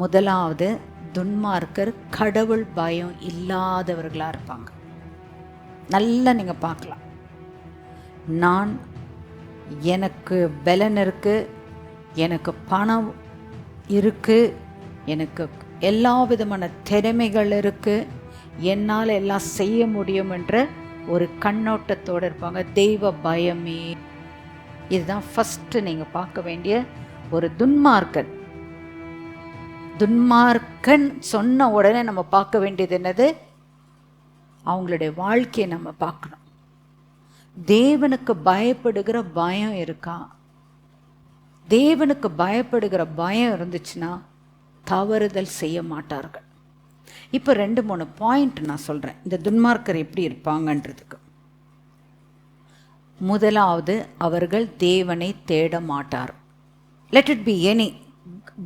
முதலாவது, துன்மார்க்கர் கடவுள் பயம் இல்லாதவர்களாக இருப்பாங்க. நல்லா நீங்கள் பார்க்கலாம். நான் எனக்கு பலன் இருக்குது, எனக்கு பணம் இருக்குது, எனக்கு எல்லா விதமான திறமைகள் இருக்குது, என்னால் எல்லாம் செய்ய முடியும் என்ற ஒரு கண்ணோட்டத்தோடு இருப்பாங்க. தெய்வ பயமே. இதுதான் ஃபஸ்ட்டு நீங்கள் பார்க்க வேண்டிய ஒரு துன்மார்க்கன். துன்மார்க்கன் சொன்ன உடனே நம்ம பார்க்க வேண்டியது என்னது? அவங்களுடைய வாழ்க்கையை நம்ம பார்க்கணும். தேவனுக்கு பயப்படுகிற பயம் இருக்கா? தேவனுக்கு பயப்படுகிற பயம் இருந்துச்சுன்னா தவறுதல் செய்ய மாட்டார்கள். இப்போ 2-3 பாயிண்ட் நான் சொல்கிறேன், இந்த துன்மார்க்கர் எப்படி இருப்பாங்கன்றதுக்கு. முதலாவது, அவர்கள் தேவனை தேட மாட்டார். லெட் இட் பி எனி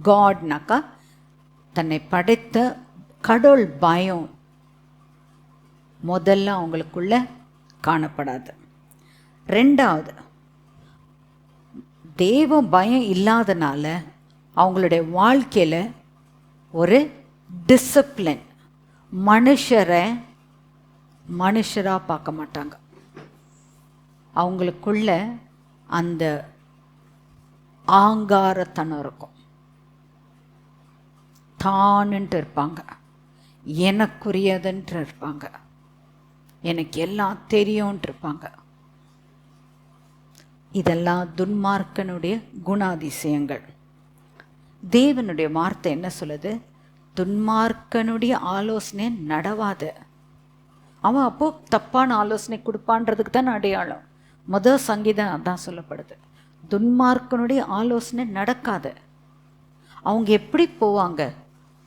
காட்னாக்கா தன்னை படைத்த கடவுள் பயம் முதல்ல அவங்களுக்குள்ள காணப்படாது. ரெண்டாவது, தேவ பயம் இல்லாதனால அவங்களுடைய வாழ்க்கையில் ஒரு டிசிப்ளின், மனுஷராக பார்க்க மாட்டாங்க. அவங்களுக்குள்ள அந்த ஆங்காரத்தனம் இருக்கும். தானுன்ட்டு இருப்பாங்க, எனக்குரியதுன்ட்டு இருப்பாங்க, எனக்கு எல்லாம் தெரியும்ன்ட்டு இருப்பாங்க. இதெல்லாம் துன்மார்க்கனுடைய குணாதிசயங்கள். தேவனுடைய வார்த்தை என்ன சொல்லுது? துன்மார்க்கனுடைய ஆலோசனை நடவாத. அவன் அப்போ தப்பான ஆலோசனை கொடுப்பான்றதுக்கு தான் அடையாளம். முதல் சங்கீதம் அதான் சொல்லப்படுது, துன்மார்க்கனுடைய ஆலோசனை நடக்காத. அவங்க எப்படி போவாங்க?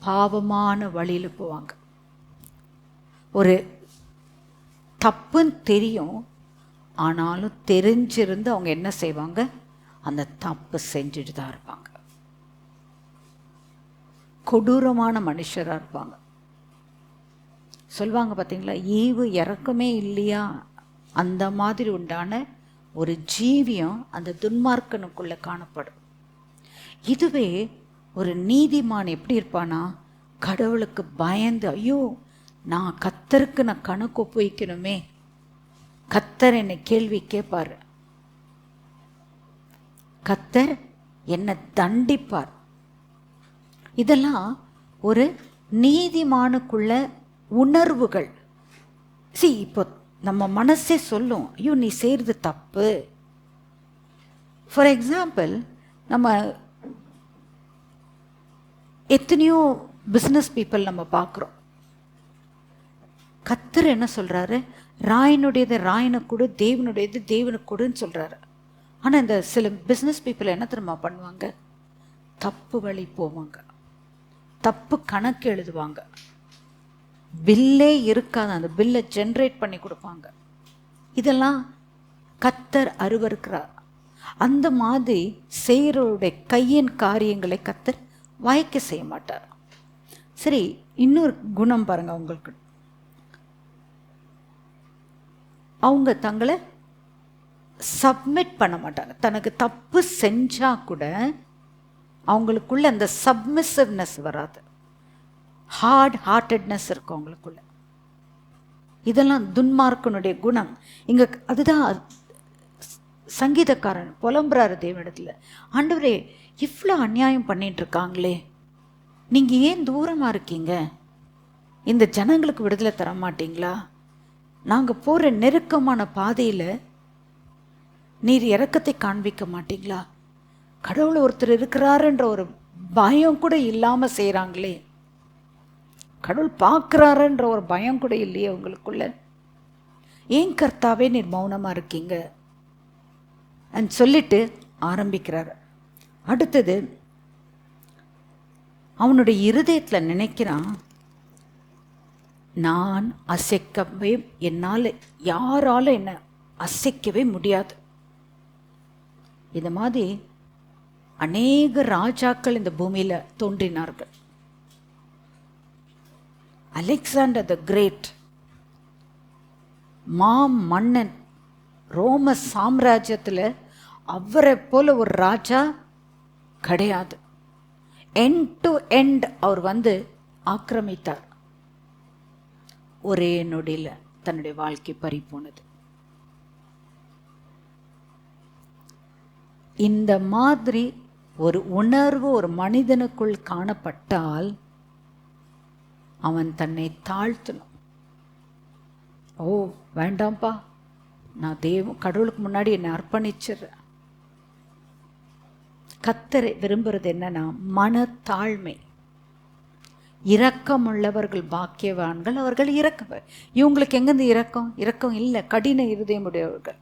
பாவமான வழியில் போவாங்க. ஒரு தப்புன்னு தெரியும், ஆனாலும் தெரிஞ்சிருந்து அவங்க என்ன செய்வாங்க? அந்த தப்பு செஞ்சுட்டு தான் இருப்பாங்க. கொடூரமான மனுஷராக இருப்பாங்க. சொல்லுவாங்க பார்த்தீங்களா, ஈவு இறக்கமே இல்லையா, அந்த மாதிரி உண்டான ஒரு ஜீவியம் அந்த துன்மார்க்கனுக்குள்ளே காணப்படும். இதுவே ஒரு நீதிமான் எப்படி இருப்பானா? கடவுளுக்கு பயந்து, ஐயோ நான் கர்த்தருக்கு நான் கணக்கு ஒப்புவிக்கணுமே, கர்த்தர் என்னை கேள்வி கேட்பார், கர்த்தர் என்னை தண்டிப்பார். இதெல்லாம் ஒரு நீதிமானுக்குள்ள உணர்வுகள். இப்போ நம்ம மனசே சொல்லும், ஐயோ நீ செய்கிறது தப்பு. ஃபார் எக்ஸாம்பிள், நம்ம எத்தனையோ பிஸ்னஸ் பீப்புள் நம்ம பார்க்குறோம். கர்த்தர் என்ன சொல்கிறாரு? ராயனுடையது ராயனை கொடு, தேவனுடையது தேவனுக்கு கொடுன்னு சொல்கிறாரு. ஆனால் இந்த சில பிஸ்னஸ் பீப்புள் என்ன தெரியுமா பண்ணுவாங்க? தப்பு வழி போவாங்க, தப்பு கணக்கு எழுதுவாங்க, பில்லே இருக்காது, அந்த பில்லை ஜென்ரேட் பண்ணி கொடுப்பாங்க. இதெல்லாம் கர்த்தர் அருவருக்கிறார். அந்த மாதிரி செய்கிறவருடைய கையின் காரியங்களை கர்த்தர் வாய்க்க செய்ய மாட்டார். சரி, இன்னொரு குணம் பாருங்க அவங்களுக்கு. அவங்க தங்களை சப்மிட் பண்ண மாட்டாங்க. தனக்கு தப்பு செஞ்சா கூட அவங்களுக்குள்ள அந்த சப்மிசிவ்னஸ் வராது, ஹார்ட் ஹார்ட்டட்னஸ் இருக்கும் அவங்களுக்குள்ள. இதெல்லாம் துன்மார்க்கனுடைய குணம். இங்கே அதுதான் சங்கீதக்காரன் புலம்புறாரு தேவனிடத்தில், ஆண்டவரே இவ்வளோ அநியாயம் பண்ணிட்டு இருக்காங்களே, நீங்கள் ஏன் தூரமாக இருக்கீங்க? இந்த ஜனங்களுக்கு விடுதலை தர மாட்டீங்களா? நாங்கள் போகிற நெருக்கமான பாதையில் நீர் இரக்கத்தை காண்பிக்க மாட்டீங்களா? கடவுள் ஒருத்தர் இருக்கிறாருன்ற ஒரு பயம் கூட இல்லாமல் செய்கிறாங்களே, கடவுள் பார்க்குறாருன்ற ஒரு பயம் கூட இல்லையே உங்களுக்குள்ள. ஏன் கர்த்தாவே நீர் மௌனமாக இருக்கீங்க சொல்லிட்டு ஆரம்பிக்கிறார். அடுத்தது, அவனுடைய இருதயத்தில் நினைக்கிறான், நான் அசைக்கவே, என்னால் யாரால என்ன அசைக்கவே முடியாது. இந்த மாதிரி அநேக ராஜாக்கள் இந்த பூமியில் தோன்றினார்கள். அலெக்சாண்டர் த கிரேட், மன்னன், ரோம சாம்ராஜ்யத்தில் அவரை போல ஒரு ராஜா கிடையாது. எண்ட் டு எண்ட் அவர் ஆக்கிரமித்தார். ஒரே நொடியில் தன்னுடைய வாழ்க்கை பறி போனது. இந்த மாதிரி ஒரு உணர்வு ஒரு மனிதனுக்குள் காணப்பட்டால் அவன் தன்னை தாழ்த்தணும். ஓ வேண்டாம்ப்பா, நான் கடவுளுக்கு முன்னாடி என்னை அர்ப்பணிச்சிடுறேன். கர்த்தர் விரும்புறது என்னன்னா மனத்தாழ்மை. இரக்கமுள்ளவர்கள் பாக்கியவான்கள், அவர்கள் இரக்கம். இவங்களுக்கு எங்கேருந்து இரக்கம் இல்லை, கடின இருதயமுடையவர்கள்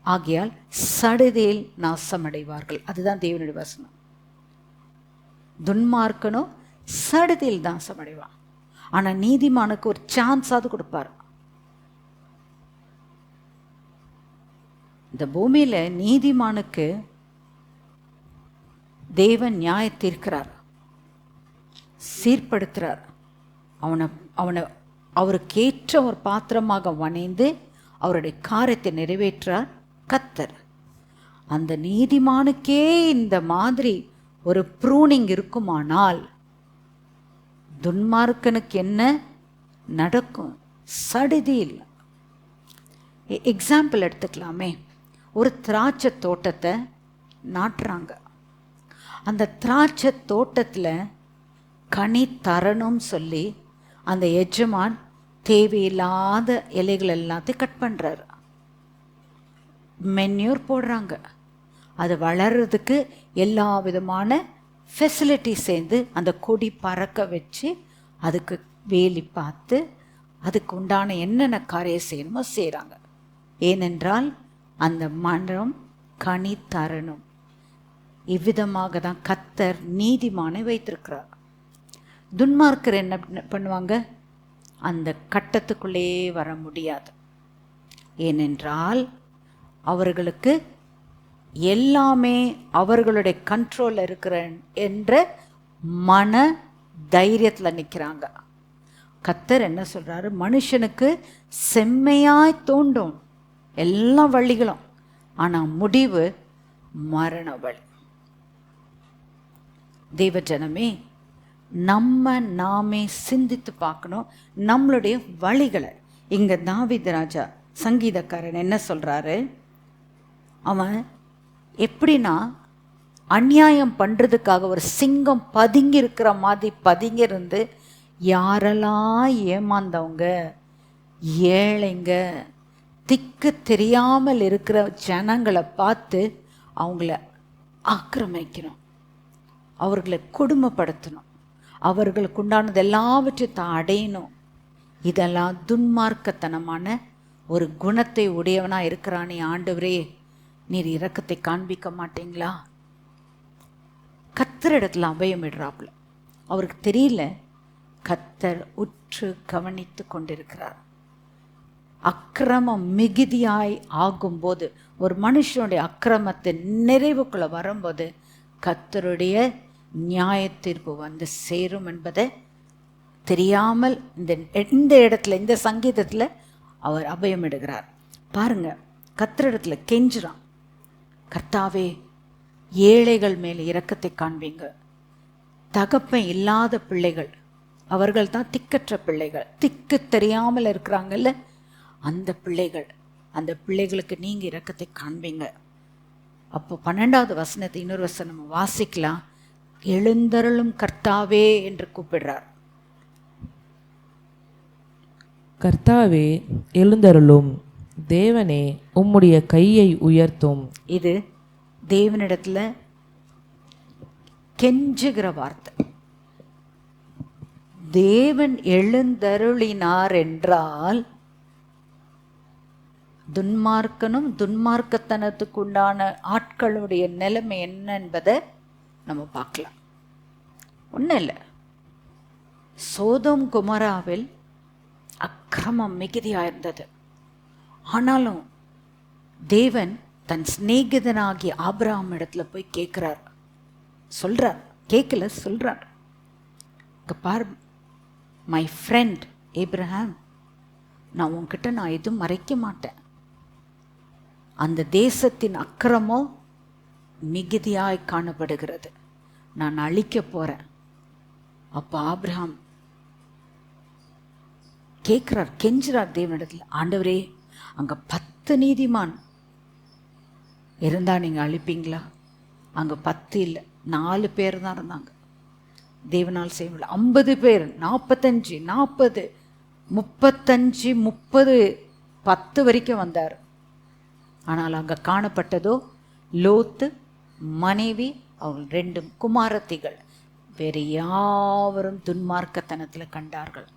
ஆகையால் சடுதியில் நாசமடைவார்கள். அதுதான் தேவனுடைய வசனம். துன்மார்க்கனோ சடுதியில் நாசமடைவான். ஆனா நீதிமானுக்கு ஒரு சான்ஸாவது கொடுப்பார். இந்த பூமியில நீதிமானுக்கு தேவன் நியாய தீர்க்கிறார், சீர்படுத்துறார். அவனை அவருக்கேற்ற ஒரு பாத்திரமாக வணைந்து அவருடைய காரியத்தை நிறைவேற்றார் கர்த்தர். அந்த நீதிமானுக்கே இந்த மாதிரி ஒரு ப்ரூனிங் இருக்குமானால் துன்மார்க்கனுக்கு என்ன நடக்கும்? சடுதியில். எக்ஸாம்பிள் எடுத்துக்கலாமே. ஒரு திராட்சை தோட்டத்தை நாட்டுறாங்க. அந்த திராட்சை தோட்டத்தில் கனி தரணும்னு சொல்லி அந்த எஜமான் தேவையில்லாத இலைகள் எல்லாத்தையும் கட் பண்ணுறாரு. மென்யூர் போடுறாங்க. அது வளர்கிறதுக்கு எல்லா விதமான ஃபெசிலிட்டி சேர்ந்து அந்த கொடி பறக்க வச்சு அதுக்கு வேலி பார்த்து அதுக்கு உண்டான என்னென்ன காரியம் செய்யணுமோ செய்கிறாங்க. ஏனென்றால் அந்த மரம் கனி தரணும். இவ்விதமாக தான் கர்த்தர் நீதிமானை வைத்திருக்கிறார். துன்மார்க்கர் என்ன பண்ணுவாங்க? அந்த கட்டத்துக்குள்ளே வர முடியாது. ஏனென்றால் அவர்களுக்கு எல்லாமே அவர்களுடைய கண்ட்ரோலில் இருக்கிற என்ற மன தைரியத்தில் நிற்கிறாங்க. கர்த்தர் என்ன சொல்கிறாரு? மனுஷனுக்கு செம்மையாய் தோண்டும் எல்லா வழிகளும், ஆனால் முடிவு மரண வழி. தெய்வ ஜனமே, நாமே சிந்தித்து பார்க்கணும் நம்மளுடைய வழிகளை. இங்கே தாவீது ராஜா சங்கீதக்காரன் என்ன சொல்கிறாரு? அவன் எப்படின்னா அநியாயம் பண்ணுறதுக்காக ஒரு சிங்கம் பதுங்கி இருக்கிற மாதிரி பதுங்கி இருந்து யாரெல்லாம் ஏமாந்தவங்க, ஏழைங்க, திக்கு தெரியாமல் இருக்கிற ஜனங்களை பார்த்து அவங்கள ஆக்கிரமிக்கணும், அவர்களை கொடுமைப்படுத்தணும், அவர்களுக்கு உண்டானது எல்லாவற்றையும் தான் அடையணும். இதெல்லாம் துன்மார்க்கத்தனமான ஒரு குணத்தை உடையவனாக இருக்கிறானே ஆண்டவரே, நீர் இரக்கத்தை காண்பிக்க மாட்டீங்களா? கர்த்தரிடத்துல அபயமிடுறாப்புல. அவருக்கு தெரியல கர்த்தர் உற்று கவனித்து கொண்டிருக்கிறார். அக்கிரமம் மிகுதியாய் ஆகும்போது, ஒரு மனுஷனுடைய அக்கிரமத்தின் நிறைவுக்குள்ள வரும்போது கர்த்தருடைய நியாய தீர்ப்பு சேரும் என்பதை தெரியாமல் இந்த இடத்துல இந்த சங்கீதத்தில் அவர் அபயமிடுகிறார். பாருங்க, கர்த்தரிடத்துல கெஞ்சுறான், கர்த்தாவே ஏழைகள் மேல் இரக்கத்தை காண்பீங்க. தகப்பன் இல்லாத பிள்ளைகள், அவர்கள் தான் திக்கற்ற பிள்ளைகள், திக்கு தெரியாமல் இருக்கிறாங்கல்ல, அந்த பிள்ளைகளுக்கு நீங்க இரக்கத்தை காண்பீங்க. அப்போ 12வது வசனத்தை இன்னொரு வசனம் நம்ம வாசிக்கலாம். எழுந்தருளும் கர்த்தாவே என்று கூப்பிடுறார். கர்த்தாவே எழுந்தருளும், தேவனே உம்முடைய கையை உயர்த்தும். இது தேவனிடத்துல கெஞ்சுகிற வார்த்தை. தேவன் எழுந்தருளினார் என்றால் துன்மார்க்கனும் துன்மார்க்கத்தனத்துக்கு உண்டான ஆட்களுடைய நிலைமை என்ன என்பதை நம்ம பார்க்கலாம். ஒன்றும் இல்லை, சோதோம் குமராவில் அக்கிரமம் மிகுதியாக இருந்தது. ஆனாலும் தேவன் தன் சிநேகிதனாகிய ஆபிரகாம் இடத்துல போய் கேட்குறார், சொல்றார், பார் மை ஃப்ரெண்ட் ஏப்ரஹாம், நான் உன்கிட்ட எதுவும் மறைக்க மாட்டேன். அந்த தேசத்தின் அக்கிரமம் மிகுதியாய் காணப்படுகிறது, நான் அழிக்க போகிறேன். அப்ப ஆபிரகாம் கேட்கிறார், கெஞ்சுறார் தேவனிடத்தில், ஆண்டவரே அங்க 10 நீதிமான் இருந்தா நீங்க அழிப்பீங்களா? அங்க 10 இல்லை, 4 பேர் தான் இருந்தாங்க. தேவனால் செய்ய முடியல. 50 பேர், 45, 40, 35, 30, 10 வரைக்கும் வந்தார். ஆனால் அங்க காணப்பட்டதோ லோத்து, மனைவி, அவர்கள் 2 குமாரத்திகள். வேறு யாவரும் துன்மார்க்கத்தனத்தில் கண்டார்கள்.